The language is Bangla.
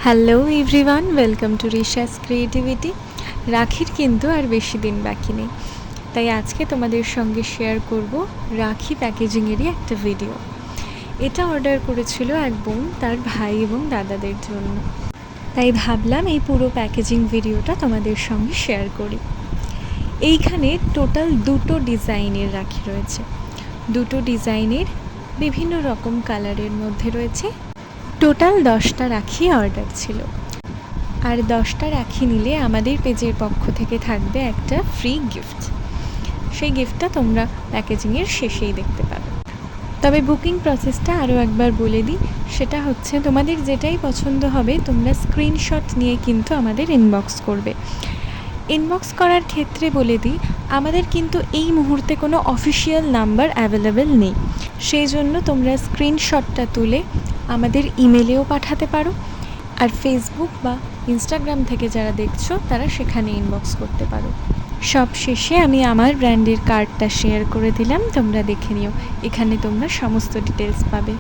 Hello everyone, welcome to Risha's creativity. রাখির কিন্তু আর বেশি দিন বাকি নেই, তাই আজকে তোমাদের সঙ্গে শেয়ার করব রাখি প্যাকেজিংয়েরই একটা ভিডিও। এটা অর্ডার করেছিল এক বোন তার ভাই এবং দাদাদের জন্য, তাই ভাবলাম এই পুরো প্যাকেজিং ভিডিওটা তোমাদের সঙ্গে শেয়ার করি। এইখানে টোটাল 2টো ডিজাইনের রাখি রয়েছে, 2টো ডিজাইনের বিভিন্ন রকম কালারের মধ্যে রয়েছে। টোটাল 10টা রাখি অর্ডার ছিল, আর 10টা রাখি নিলে আমাদের পেজের পক্ষ থেকে থাকবে একটা ফ্রি গিফট। সেই গিফটটা তোমরা প্যাকেজিংয়ের শেষেই দেখতে পাবে। তবে বুকিং প্রসেসটা আরও একবার বলে দিই, সেটা হচ্ছে তোমাদের যেটাই পছন্দ হবে তোমরা স্ক্রিনশট নিয়ে কিন্তু আমাদের ইনবক্স করবে। ইনবক্স করার ক্ষেত্রে বলে দিই, আমাদের কিন্তু এই মুহূর্তে কোনো অফিসিয়াল নাম্বার অ্যাভেলেবেল নেই, সেই জন্য তোমরা স্ক্রিনশটটা তুলে আমাদের ইমেলেও পাঠাতে পারো, আর ফেসবুক বা ইনস্টাগ্রাম থেকে যারা দেখছো তারা সেখানে ইনবক্স করতে পারো। সব শেষে আমি আমার ব্র্যান্ডের কার্ডটা শেয়ার করে দিলাম, তোমরা দেখে নিও, এখানে তোমরা সমস্ত ডিটেলস পাবে।